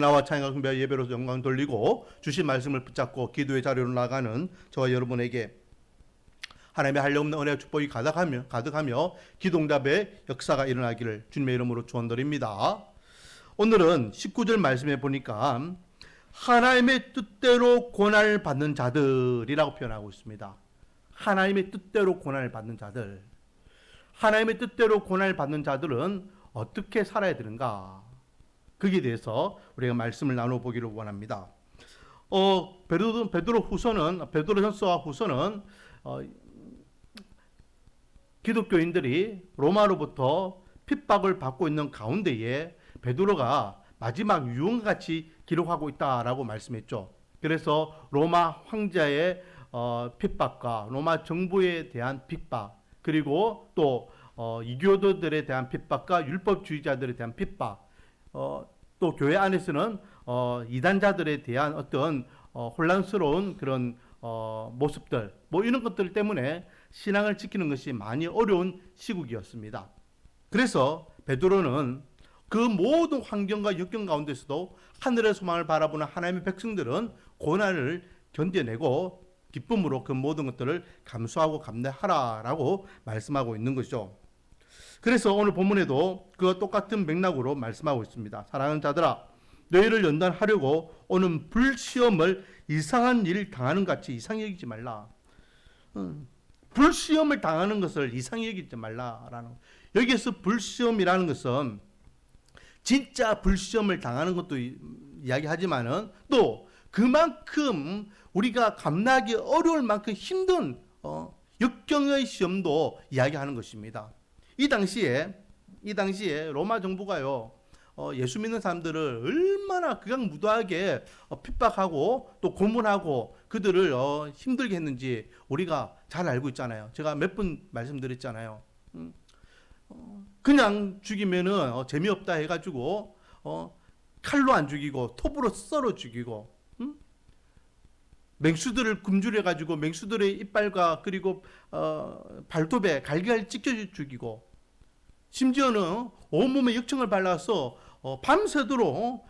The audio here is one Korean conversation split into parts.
나와 찬양과 경배 예배로 영광 돌리고 주신 말씀을 붙잡고 기도의 자리로 나가는 저와 여러분에게 하나님의 한량없는 은혜와 축복이 가득하며 기도응답의 역사가 일어나기를 주님의 이름으로 축원드립니다. 오늘은 19절 말씀에 보니까 하나님의 뜻대로 고난을 받는 자들이라고 표현하고 있습니다. 하나님의 뜻대로 고난을 받는 자들. 하나님의 뜻대로 고난을 받는 자들은 어떻게 살아야 되는가? 거기에 대해서 우리가 말씀을 나눠보기를 원합니다. 베드로전서와 후서는 기독교인들이 로마로부터 핍박을 받고 있는 가운데에 베드로가 마지막 유언같이 기록하고 있다라고 말씀했죠. 그래서 로마 황제의 핍박과 로마 정부에 대한 핍박, 그리고 또 이교도들에 대한 핍박과 율법주의자들에 대한 핍박, 또 교회 안에서는 이단자들에 대한 어떤 혼란스러운 그런 모습들, 뭐 이런 것들 때문에 신앙을 지키는 것이 많이 어려운 시국이었습니다. 그래서 베드로는 그 모든 환경과 역경 가운데서도 하늘의 소망을 바라보는 하나님의 백성들은 고난을 견뎌내고 기쁨으로 그 모든 것들을 감수하고 감내하라라고 말씀하고 있는 것이죠. 그래서 오늘 본문에도 그와 똑같은 맥락으로 말씀하고 있습니다. 사랑하는 자들아, 너희를 연단하려고 오는 불시험을 이상한 일 당하는 같이 이상히 여기지 말라. 불시험을 당하는 것을 이상히 여기지 말라라는. 여기에서 불시험이라는 것은 진짜 불시험을 당하는 것도 이야기하지만은 또 그만큼 우리가 감당하기 어려울 만큼 힘든 역경의 시험도 이야기하는 것입니다. 이 당시에 로마 정부가요, 예수 믿는 사람들을 얼마나 극악무도하게 핍박하고 또 고문하고 그들을 힘들게 했는지 우리가 잘 알고 있잖아요. 제가 몇 번 말씀드렸잖아요. 그냥 죽이면은 재미없다 해가지고 칼로 안 죽이고 톱으로 썰어 죽이고, 맹수들을 굶주려가지고 맹수들의 이빨과 그리고 발톱에 갈기갈 찢겨 죽이고, 심지어는 온몸에 역청을 발라서 밤새도록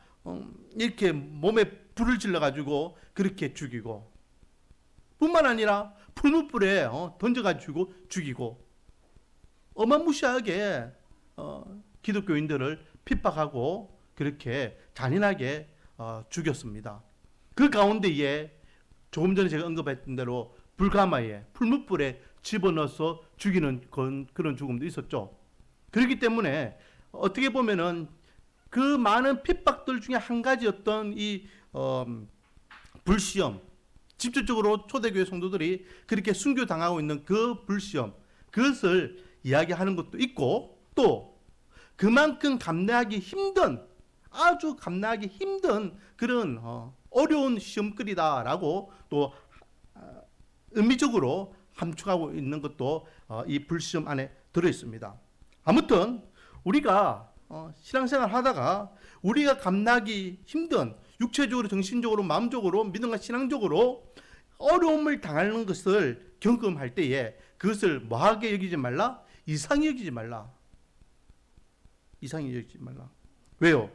이렇게 몸에 불을 질러가지고 그렇게 죽이고, 뿐만 아니라 풀무불에 던져가지고 죽이고, 어마무시하게 기독교인들을 핍박하고 그렇게 잔인하게 죽였습니다. 그 가운데에 조금 전에 제가 언급했던 대로 불가마에 풀무불에 집어넣어서 죽이는 그런 죽음도 있었죠. 그렇기 때문에 어떻게 보면은 그 많은 핍박들 중에 한 가지였던 이 불시험, 직접적으로 초대교회 성도들이 그렇게 순교당하고 있는 그 불시험, 그것을 이야기하는 것도 있고, 또 그만큼 아주 감내하기 힘든 그런 어려운 시험거리다라고 또 의미적으로 함축하고 있는 것도 이 불시험 안에 들어 있습니다. 아무튼 우리가 신앙생활 하다가 우리가 감당하기 힘든 육체적으로, 정신적으로, 마음적으로, 믿음과 신앙적으로 어려움을 당하는 것을 경험할 때에 그것을 뭐하게 여기지 말라? 이상히 여기지 말라. 이상히 여기지 말라. 왜요?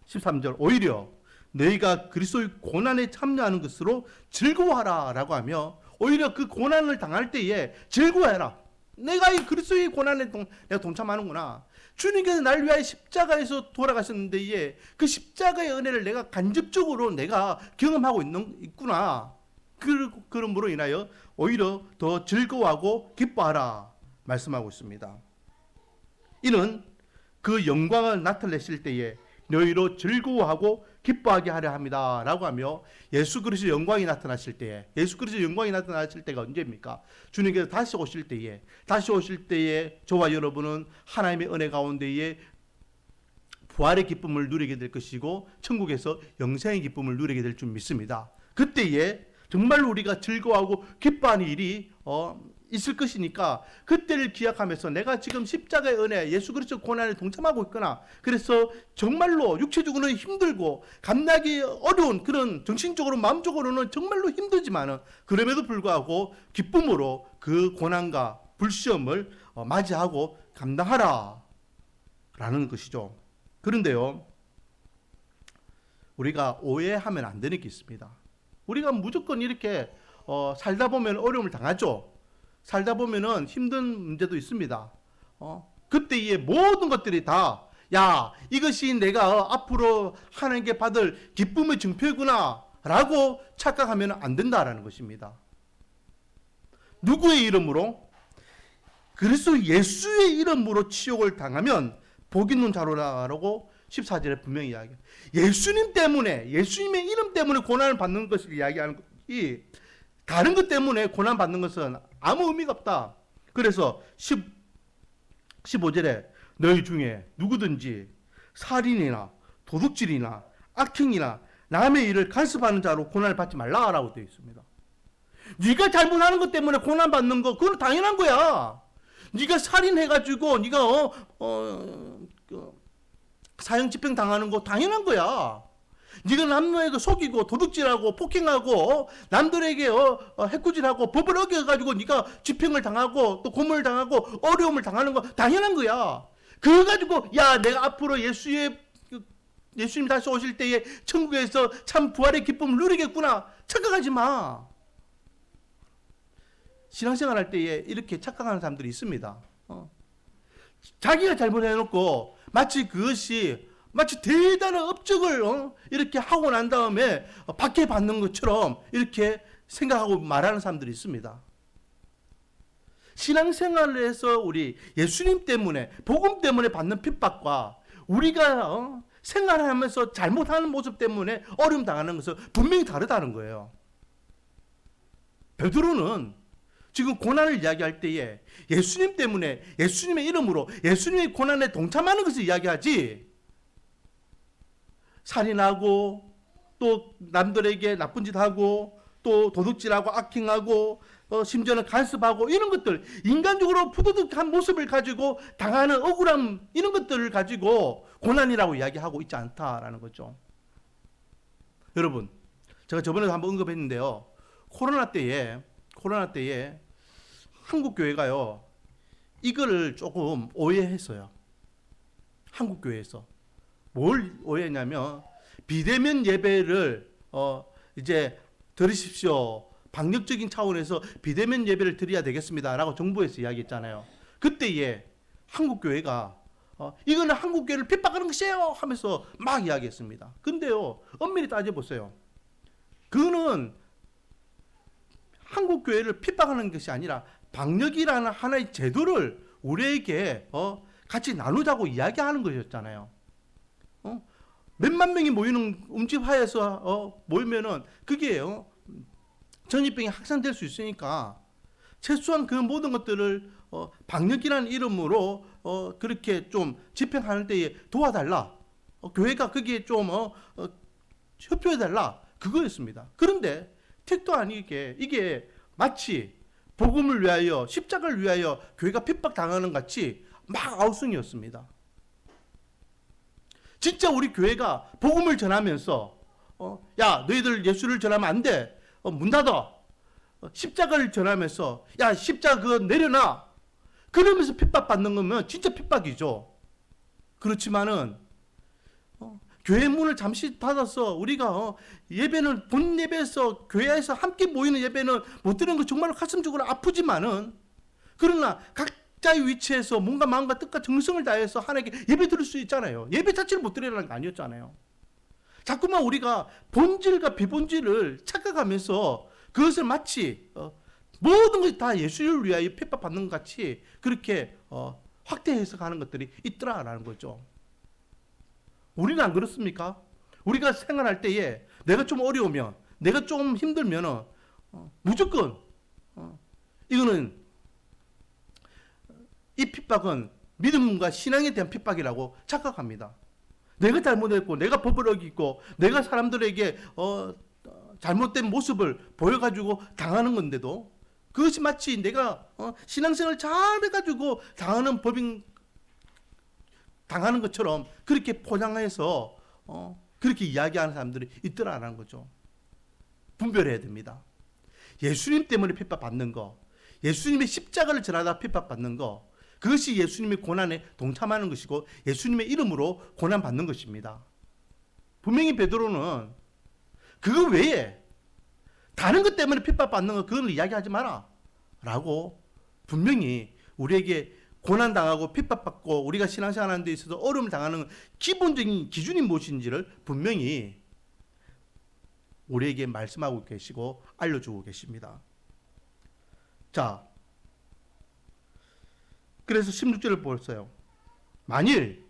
13절, 오히려 너희가 그리스도의 고난에 참여하는 것으로 즐거워하라 라고 하며, 오히려 그 고난을 당할 때에 즐거워해라. 내가 이 그리스도의 고난에 내가 동참하는구나. 주님께서 날 위하여 십자가에서 돌아가셨는데 그 십자가의 은혜를 내가 간접적으로 내가 경험하고 있구나. 그러므로 인하여 오히려 더 즐거워하고 기뻐하라 말씀하고 있습니다. 이는 그 영광을 나타내실 때에 너희로 즐거워하고 기뻐하게 하려 합니다 라고 하며, 예수 그리스도의 영광이 나타나실 때가 언제입니까? 주님께서 다시 오실 때에 저와 여러분은 하나님의 은혜 가운데에 부활의 기쁨을 누리게 될 것이고 천국에서 영생의 기쁨을 누리게 될 줄 믿습니다. 그때에 정말로 우리가 즐거워하고 기뻐하는 일이 있을 것이니까 그때를 기약하면서 내가 지금 십자가의 은혜, 예수 그리스도 고난에 동참하고 있거나, 그래서 정말로 육체적으로는 힘들고 감당하기 어려운 그런 정신적으로 마음적으로는 정말로 힘들지만은 그럼에도 불구하고 기쁨으로 그 고난과 불시험을 맞이하고 감당하라 라는 것이죠. 그런데요, 우리가 오해하면 안 되는 게 있습니다. 우리가 무조건 이렇게 살다 보면 어려움을 당하죠. 살다 보면은 힘든 문제도 있습니다. 그때의 모든 것들이 다, 야, 이것이 내가 앞으로 하나님께 받을 기쁨의 증표구나 라고 착각하면 안 된다라는 것입니다. 누구의 이름으로? 그리스도 예수의 이름으로 치욕을 당하면 복 있는 자로라고 14절에 분명히 이야기해요. 예수님 때문에, 예수님의 이름 때문에 고난을 받는 것을 이야기하는 것이, 다른 것 때문에 고난 받는 것은 아무 의미가 없다. 그래서 15절에 너희 중에 누구든지 살인이나 도둑질이나 악행이나 남의 일을 간섭하는 자로 고난을 받지 말라라고 되어 있습니다. 네가 잘못하는 것 때문에 고난 받는 거, 그건 당연한 거야. 네가 살인해가지고 네가 사형 집행 당하는 거 당연한 거야. 네가 남에게 속이고 도둑질하고 폭행하고 남들에게 해코지하고 법을 어겨가지고 네가 집행을 당하고 또 고문을 당하고 어려움을 당하는 거 당연한 거야. 그거 가지고 야, 내가 앞으로 예수님 다시 오실 때에 천국에서 참 부활의 기쁨을 누리겠구나 착각하지 마. 신앙생활 할 때에 이렇게 착각하는 사람들이 있습니다. 자기가 잘못해놓고 마치 그것이 마치 대단한 업적을 이렇게 하고 난 다음에 받게 받는 것처럼 이렇게 생각하고 말하는 사람들이 있습니다. 신앙생활을 해서 우리 예수님 때문에, 복음 때문에 받는 핍박과 우리가 생활하면서 잘못하는 모습 때문에 어려움 당하는 것은 분명히 다르다는 거예요. 베드로는 지금 고난을 이야기할 때에 예수님 때문에, 예수님의 이름으로 예수님의 고난에 동참하는 것을 이야기하지, 살인하고 또 남들에게 나쁜 짓 하고 또 도둑질하고 악행하고 심지어는 간섭하고 이런 것들, 인간적으로 푸드득한 모습을 가지고 당하는 억울함, 이런 것들을 가지고 고난이라고 이야기하고 있지 않다라는 거죠. 여러분, 제가 저번에도 한번 언급했는데요, 코로나 때에 한국 교회가요 이거를 조금 오해했어요. 한국 교회에서 뭘 오해했냐면, 비대면 예배를 이제 들으십시오, 방역적인 차원에서 비대면 예배를 드려야 되겠습니다라고 정부에서 이야기했잖아요. 그때에 한국 교회가 이거는 한국 교회를 핍박하는 것이에요 하면서 막 이야기했습니다. 근데요, 엄밀히 따져보세요. 그거는 한국 교회를 핍박하는 것이 아니라 방역이라는 하나의 제도를 우리에게 같이 나누자고 이야기하는 것이었잖아요. 몇만 명이 모이는 음집하에서 모이면은 그게 전염병이 확산될 수 있으니까 최소한 그 모든 것들을 방역이라는 이름으로 그렇게 좀 집행하는 데에 도와달라. 교회가 거기에 좀 협조해달라. 그거였습니다. 그런데 택도 아니게 이게 마치 복음을 위하여, 십자가를 위하여 교회가 핍박당하는 같이 막 아우성이었습니다. 진짜 우리 교회가 복음을 전하면서 야, 너희들 예수를 전하면 안 돼, 문 닫아, 십자가를 전하면서 야, 십자가 그거 내려놔, 그러면서 핍박받는 거면 진짜 핍박이죠. 그렇지만은 교회 문을 잠시 닫아서 우리가 예배는, 본 예배에서 교회에서 함께 모이는 예배는 못 드리는 거 정말 가슴적으로 아프지만은, 그러나 각자의 위치에서 뭔가 마음과 뜻과 정성을 다해서 하나님께 예배 드릴 수 있잖아요. 예배 자체를 못 드리라는 게 아니었잖아요. 자꾸만 우리가 본질과 비본질을 착각하면서 그것을 마치 모든 것이 다 예수를 위하여 핍박받는 것 같이 그렇게 확대 해석하는 것들이 있더라라는 거죠. 우리는 안 그렇습니까? 우리가 생활할 때에 내가 좀 어려우면, 내가 좀 힘들면 무조건 이거는, 이 핍박은 믿음과 신앙에 대한 핍박이라고 착각합니다. 내가 잘못했고, 내가 법을 어기고, 내가 사람들에게 잘못된 모습을 보여가지고 당하는 건데도, 그것이 마치 내가 신앙생활 잘해가지고 당하는 것처럼 그렇게 포장해서 그렇게 이야기하는 사람들이 있더라라는 거죠. 분별해야 됩니다. 예수님 때문에 핍박받는 거, 예수님의 십자가를 전하다 핍박받는 거, 그것이 예수님의 고난에 동참하는 것이고 예수님의 이름으로 고난받는 것입니다. 분명히 베드로는 그거 외에 다른 것 때문에 핍박받는 거 그건 이야기하지 마라 라고 분명히 우리에게 고난당하고 핍박받고 우리가 신앙생활하는 데 있어서 어려움을 당하는 기본적인 기준이 무엇인지를 분명히 우리에게 말씀하고 계시고 알려주고 계십니다. 자, 그래서 16절을 보세요. 만일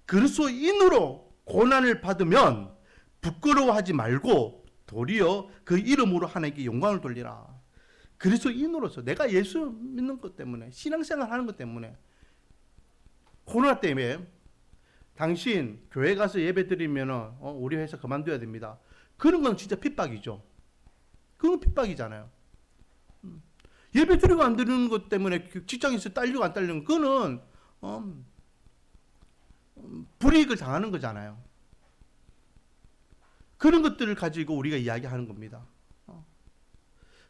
그리스도인으로 고난을 받으면 부끄러워하지 말고 도리어 그 이름으로 하나님께 영광을 돌리라. 그리스도인으로서 내가 예수 믿는 것 때문에 신앙생활 하는 것 때문에 코로나 때문에 당신 교회 가서 예배 드리면 우리 회사 그만둬야 됩니다. 그런 건 진짜 핍박이죠. 그건 핍박이잖아요. 예배 드리고 안 드리는 것 때문에 직장에서 딸리고 안 딸리는 그거는 불이익을 당하는 거잖아요. 그런 것들을 가지고 우리가 이야기하는 겁니다.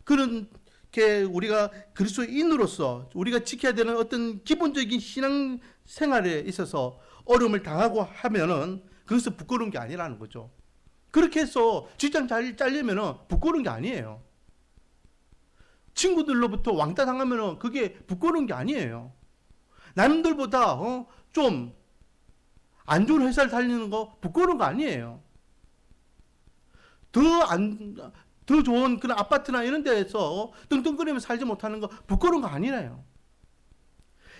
그렇게 우리가 그리스도인으로서 우리가 지켜야 되는 어떤 기본적인 신앙 생활에 있어서 어려움을 당하고 하면은 그것은 부끄러운 게 아니라는 거죠. 그렇게 해서 직장 잘 잘리면은 부끄러운 게 아니에요. 친구들로부터 왕따 당하면은 그게 부끄러운 게 아니에요. 남들보다 좀 안 좋은 회사를 다니는 거 부끄러운 거 아니에요. 더 좋은 그런 아파트나 이런 데에서 떵떵거리면서 살지 못하는 거 부끄러운 거 아니래요.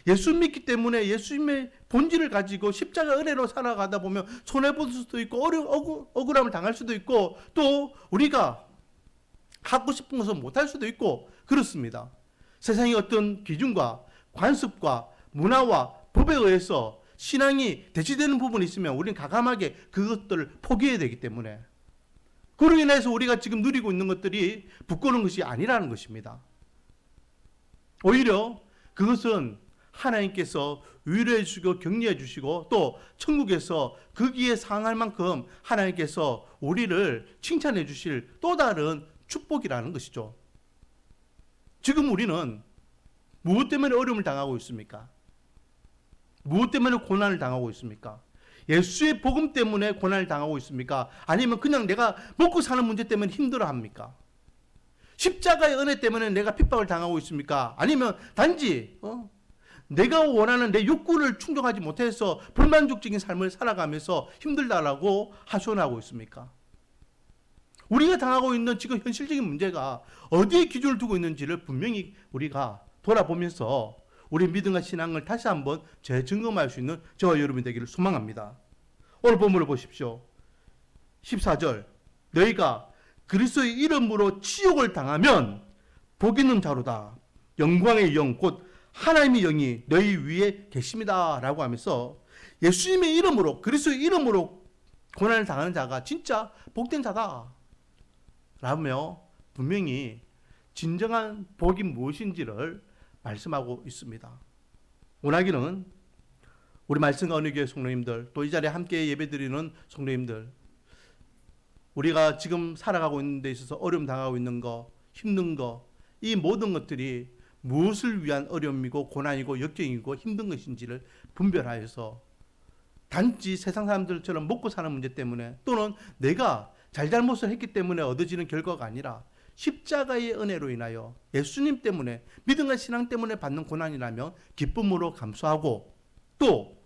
예수 믿기 때문에 예수님의 본질을 가지고 십자가 은혜로 살아가다 보면 손해볼 수도 있고 억울함을 당할 수도 있고 또 우리가 하고 싶은 것을 못할 수도 있고 그렇습니다. 세상의 어떤 기준과 관습과 문화와 법에 의해서 신앙이 대치되는 부분이 있으면 우리는 과감하게 그것들을 포기해야 되기 때문에 그로 인해서 우리가 지금 누리고 있는 것들이 부끄러운 것이 아니라는 것입니다. 오히려 그것은 하나님께서 위로해 주시고 격려해 주시고 또 천국에서 거기에 상할 만큼 하나님께서 우리를 칭찬해 주실 또 다른 축복이라는 것이죠. 지금 우리는 무엇 때문에 어려움을 당하고 있습니까? 무엇 때문에 고난을 당하고 있습니까? 예수의 복음 때문에 고난을 당하고 있습니까? 아니면 그냥 내가 먹고 사는 문제 때문에 힘들어합니까? 십자가의 은혜 때문에 내가 핍박을 당하고 있습니까? 아니면 단지 내가 원하는 내 욕구를 충족하지 못해서 불만족적인 삶을 살아가면서 힘들다라고 하소연하고 있습니까? 우리가 당하고 있는 지금 현실적인 문제가 어디에 기준을 두고 있는지를 분명히 우리가 돌아보면서 우리 믿음과 신앙을 다시 한번 재점검할 수 있는 저와 여러분이 되기를 소망합니다. 오늘 본문을 보십시오. 14절 너희가 그리스도의 이름으로 치욕을 당하면 복 있는 자로다. 영광의 영 곧 하나님의 영이 너희 위에 계십니다 라고 하면서 예수님의 이름으로 그리스도의 이름으로 고난을 당하는 자가 진짜 복된 자다 라며 분명히 진정한 복이 무엇인지를 말씀하고 있습니다. 원하기는 우리 말씀과 언약교회 성도님들 또 이 자리에 함께 예배드리는 성도님들 우리가 지금 살아가고 있는 데 있어서 어려움 당하고 있는 거 힘든 거 이 모든 것들이 무엇을 위한 어려움이고 고난이고 역경이고 힘든 것인지를 분별하여서 단지 세상 사람들처럼 먹고 사는 문제 때문에 또는 내가 잘잘못을 했기 때문에 얻어지는 결과가 아니라 십자가의 은혜로 인하여 예수님 때문에 믿음과 신앙 때문에 받는 고난이라면 기쁨으로 감수하고 또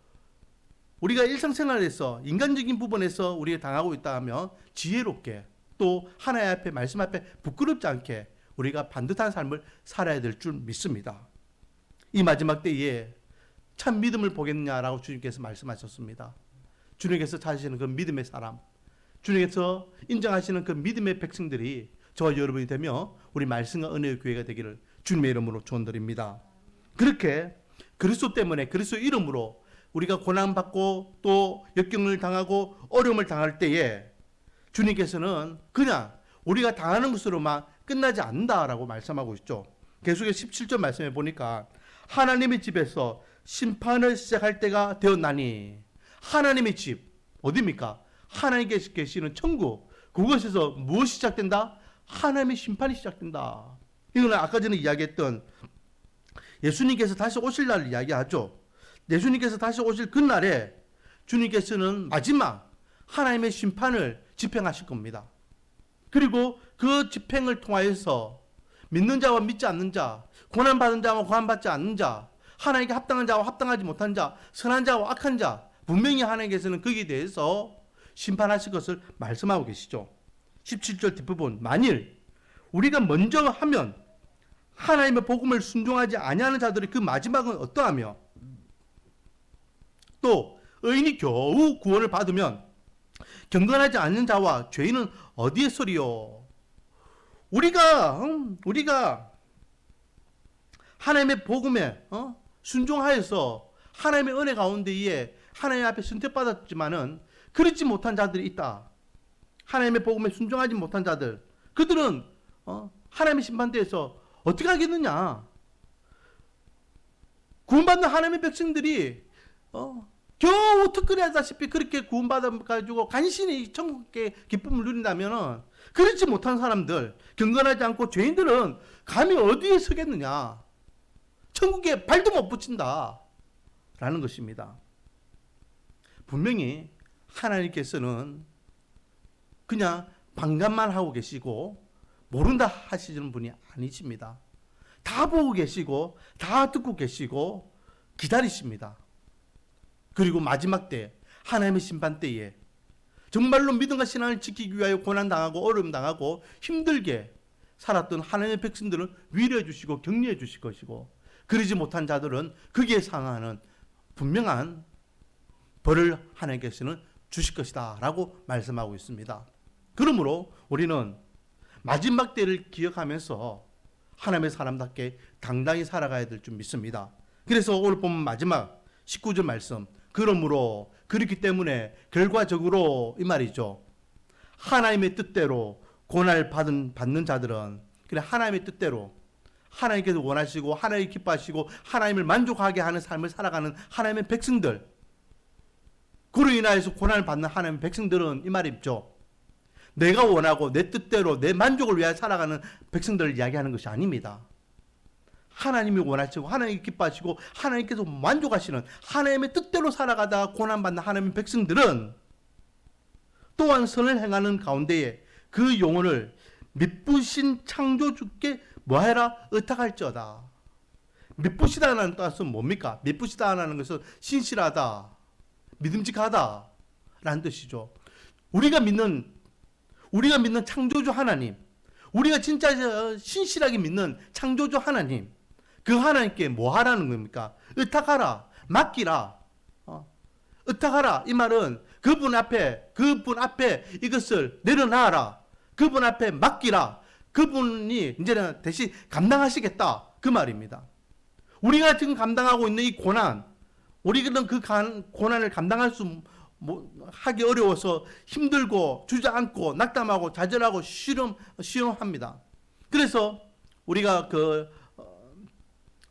우리가 일상생활에서 인간적인 부분에서 우리가 당하고 있다 하면 지혜롭게 또 하나님 앞에 말씀 앞에 부끄럽지 않게 우리가 반듯한 삶을 살아야 될 줄 믿습니다. 이 마지막 때에 참 믿음을 보겠느냐라고 주님께서 말씀하셨습니다. 주님께서 찾으시는 그 믿음의 사람 주님께서 인정하시는 그 믿음의 백성들이 저와 여러분이 되며 우리 말씀과 은혜의 교회가 되기를 주님의 이름으로 축원드립니다. 그렇게 그리스도 때문에 그리스도 이름으로 우리가 고난받고 또 역경을 당하고 어려움을 당할 때에 주님께서는 그냥 우리가 당하는 것으로만 끝나지 않는다라고 말씀하고 있죠. 계속해서 17절 말씀해 보니까 하나님의 집에서 심판을 시작할 때가 되었나니 하나님의 집 어디입니까? 하나님께서 계시는 천국 그곳에서 무엇이 시작된다? 하나님의 심판이 시작된다. 이거는 아까 전에 이야기했던 예수님께서 다시 오실 날을 이야기하죠. 예수님께서 다시 오실 그날에 주님께서는 마지막 하나님의 심판을 집행하실 겁니다. 그리고 그 집행을 통하여서 믿는 자와 믿지 않는 자, 고난받은 자와 고난받지 않는 자, 하나님께 합당한 자와 합당하지 못한 자, 선한 자와 악한 자, 분명히 하나님께서는 거기에 대해서 심판하실 것을 말씀하고 계시죠. 17절 뒷부분, 만일 우리가 먼저 하면 하나님의 복음을 순종하지 아니하는 자들의 그 마지막은 어떠하며, 또 의인이 겨우 구원을 받으면 경건하지 않는 자와 죄인은 어디에 서리요? 우리가 하나님의 복음에 순종하여서 하나님의 은혜 가운데에 하나님 앞에 선택받았지만은 그렇지 못한 자들이 있다. 하나님의 복음에 순종하지 못한 자들, 그들은 하나님의 심판대에서 어떻게 하겠느냐? 구원받는 하나님의 백성들이 겨우 특권하다시피 그렇게 구원받아가지고 간신히 천국의 기쁨을 누린다면, 그렇지 못한 사람들, 경건하지 않고 죄인들은 감히 어디에 서겠느냐? 천국에 발도 못 붙인다 라는 것입니다. 분명히 하나님께서는 그냥 방관만 하고 계시고 모른다 하시는 분이 아니십니다. 다 보고 계시고 다 듣고 계시고 기다리십니다. 그리고 마지막 때, 하나님의 심판 때에 정말로 믿음과 신앙을 지키기 위하여 고난당하고 어려움당하고 힘들게 살았던 하나님의 백성들은 위로해 주시고 격려해 주실 것이고, 그러지 못한 자들은 거기에 상하는 분명한 벌을 하나님께서는 주실 것이다 라고 말씀하고 있습니다. 그러므로 우리는 마지막 때를 기억하면서 하나님의 사람답게 당당히 살아가야 될 줄 믿습니다. 그래서 오늘 보면 마지막 19절 말씀, 그러므로 그렇기 때문에 결과적으로 이 말이죠. 하나님의 뜻대로 고난을 받는 자들은, 그래 하나님의 뜻대로 하나님께서 원하시고 하나님 기뻐하시고 하나님을 만족하게 하는 삶을 살아가는 하나님의 백성들, 그로 인하여서 고난을 받는 하나님의 백성들은 이 말이죠. 내가 원하고 내 뜻대로 내 만족을 위하여 살아가는 백성들을 이야기하는 것이 아닙니다. 하나님이 원하시고 하나님이 기뻐하시고 하나님께서 만족하시는 하나님의 뜻대로 살아가다가 고난받는 하나님의 백성들은 또한 선을 행하는 가운데에 그 영혼을 미쁘신 창조주께 뭐해라? 의탁할지어다. 미쁘시다는 뜻은 뭡니까? 미쁘시다는 것은 신실하다, 믿음직하다 라는 뜻이죠. 우리가 믿는 창조주 하나님, 우리가 진짜 신실하게 믿는 창조주 하나님, 그 하나님께 뭐 하라는 겁니까? 의탁하라, 맡기라. 의탁하라 이 말은 그분 앞에 이것을 내려놔라. 그분 앞에 맡기라. 그분이 이제는 대신 감당하시겠다 그 말입니다. 우리가 지금 감당하고 있는 이 고난, 우리는 그 고난을 감당할 수 하기 어려워서 힘들고 주저앉고 낙담하고 좌절하고 시험합니다. 그래서 우리가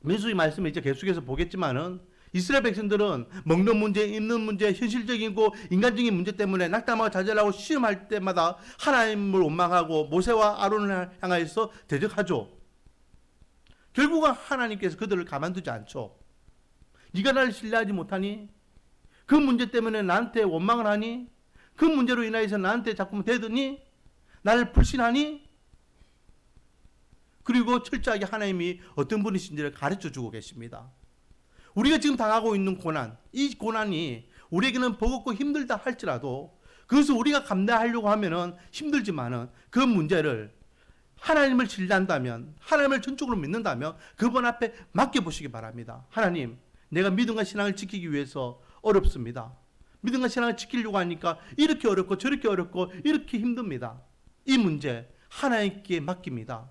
민수기 말씀을 이제 계속해서 보겠지만은, 이스라엘 백성들은 먹는 문제, 입는 문제, 현실적이고 인간적인 문제 때문에 낙담하고 좌절하고 시험할 때마다 하나님을 원망하고 모세와 아론을 향하여서 대적하죠. 결국은 하나님께서 그들을 가만두지 않죠. 네가 나를 신뢰하지 못하니? 그 문제 때문에 나한테 원망을 하니? 그 문제로 인하여서 나한테 자꾸만 대더니? 나를 불신하니? 그리고 철저하게 하나님이 어떤 분이신지를 가르쳐주고 계십니다. 우리가 지금 당하고 있는 고난, 이 고난이 우리에게는 버겁고 힘들다 할지라도 그것을 우리가 감당하려고 하면은 힘들지만은 그 문제를 하나님을 신뢰한다면, 하나님을 전적으로 믿는다면 그분 앞에 맡겨보시기 바랍니다. 하나님, 내가 믿음과 신앙을 지키기 위해서 어렵습니다. 믿음과 신앙을 지키려고 하니까 이렇게 어렵고 저렇게 어렵고 이렇게 힘듭니다. 이 문제 하나님께 맡깁니다.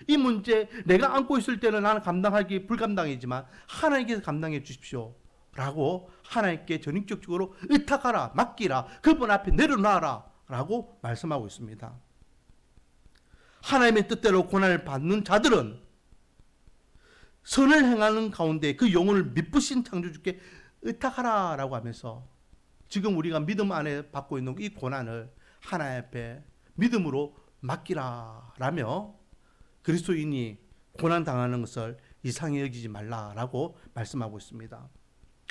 이 문제 내가 안고 있을 때는 나는 감당하기 불감당이지만 하나님께서 감당해 주십시오 라고 하나님께 전인격적으로 의탁하라, 맡기라, 그분 앞에 내려놔라 라고 말씀하고 있습니다. 하나님의 뜻대로 고난을 받는 자들은 선을 행하는 가운데 그 영혼을 미쁘신 창조주께 의탁하라 라고 하면서 지금 우리가 믿음 안에 받고 있는 이 고난을 하나님 앞에 믿음으로 맡기라 라며 그리스도인이 고난당하는 것을 이상히 여기지 말라라고 말씀하고 있습니다.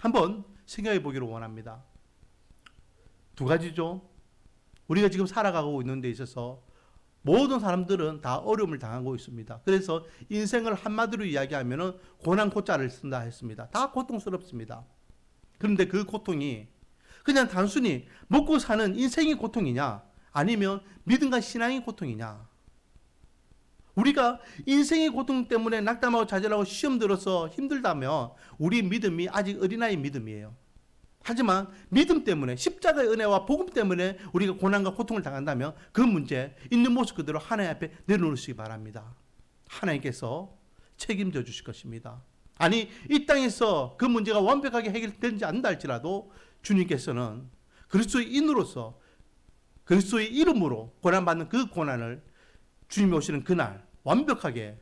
한번 생각해 보기를 원합니다. 두 가지죠. 우리가 지금 살아가고 있는 데 있어서 모든 사람들은 다 어려움을 당하고 있습니다. 그래서 인생을 한마디로 이야기하면 고난 고자를 쓴다 했습니다. 다 고통스럽습니다. 그런데 그 고통이 그냥 단순히 먹고 사는 인생의 고통이냐, 아니면 믿음과 신앙의 고통이냐. 우리가 인생의 고통 때문에 낙담하고 좌절하고 시험 들어서 힘들다면 우리 믿음이 아직 어린아이 믿음이에요. 하지만 믿음 때문에, 십자가의 은혜와 복음 때문에 우리가 고난과 고통을 당한다면 그 문제 있는 모습 그대로 하나님 앞에 내려놓으시기 바랍니다. 하나님께서 책임져 주실 것입니다. 아니, 이 땅에서 그 문제가 완벽하게 해결되지 않는다 할지라도 주님께서는 그리스도의 인으로서, 그리스도의 이름으로 고난받는 그 고난을 주님이 오시는 그날 완벽하게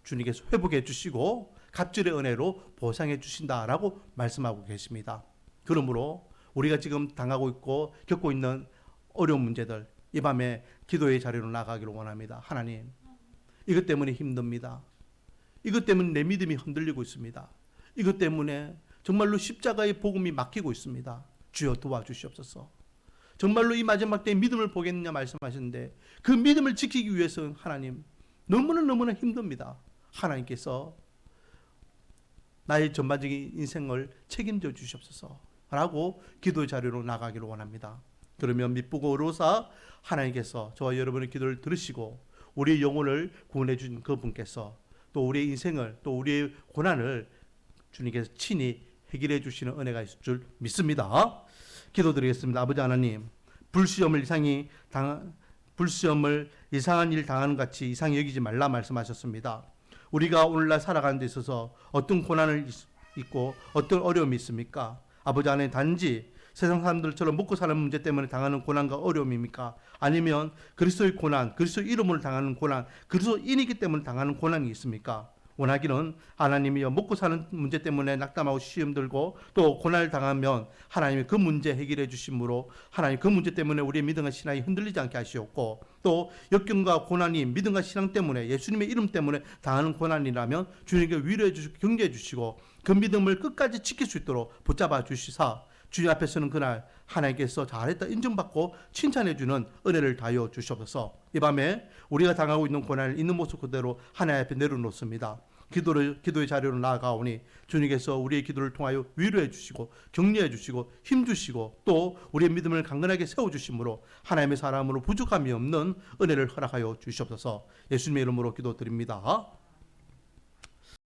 주님께서 회복해 주시고 갑절의 은혜로 보상해 주신다라고 말씀하고 계십니다. 그러므로 우리가 지금 당하고 있고 겪고 있는 어려운 문제들, 이 밤에 기도의 자리로 나가기를 원합니다. 하나님, 이것 때문에 힘듭니다. 이것 때문에 내 믿음이 흔들리고 있습니다. 이것 때문에 정말로 십자가의 복음이 막히고 있습니다. 주여 도와주시옵소서. 정말로 이 마지막 때에 믿음을 보겠느냐 말씀하셨는데 그 믿음을 지키기 위해서는 하나님 너무나 힘듭니다. 하나님께서 나의 전반적인 인생을 책임져 주시옵소서 라고 기도의 자리로 나가기를 원합니다. 그러면 미쁘고 어로사 하나님께서 저와 여러분의 기도를 들으시고 우리의 영혼을 구원해 주신 그분께서 또 우리의 인생을, 또 우리의 고난을 주님께서 친히 해결해 주시는 은혜가 있을 줄 믿습니다. 기도드리겠습니다. 아버지 하나님, 불시험을 이상한 일 당하는 같이 이상히 여기지 말라 말씀하셨습니다. 우리가 오늘날 살아가는 데 있어서 어떤 고난을 있고 어떤 어려움이 있습니까? 아버지 하나님, 단지 세상 사람들처럼 먹고 사는 문제 때문에 당하는 고난과 어려움입니까? 아니면 그리스도의 고난, 그리스도의 이름으로 당하는 고난, 그리스도인이기 때문에 당하는 고난이 있습니까? 원하기는 하나님이여 먹고 사는 문제 때문에 낙담하고 시험 들고 또 고난을 당하면 하나님이 그 문제 해결해 주심으로 하나님 그 문제 때문에 우리의 믿음과 신앙이 흔들리지 않게 하시옵고 또 역경과 고난이 믿음과 신앙 때문에 예수님의 이름 때문에 당하는 고난이라면 주님께 위로해 주시고 격려해 주시고 그 믿음을 끝까지 지킬 수 있도록 붙잡아 주시사 주님 앞에서는 그날 하나님께서 잘했다 인정받고 칭찬해 주는 은혜를 다하여 주시옵소서. 이 밤에 우리가 당하고 있는 고난을 있는 모습 그대로 하나님 앞에 내려놓습니다. 기도의 자리로 나아가오니 주님께서 우리의 기도를 통하여 위로해 주시고 격려해 주시고 힘 주시고 또 우리의 믿음을 강건하게 세워 주심으로 하나님의 사람으로 부족함이 없는 은혜를 허락하여 주시옵소서. 예수님의 이름으로 기도드립니다.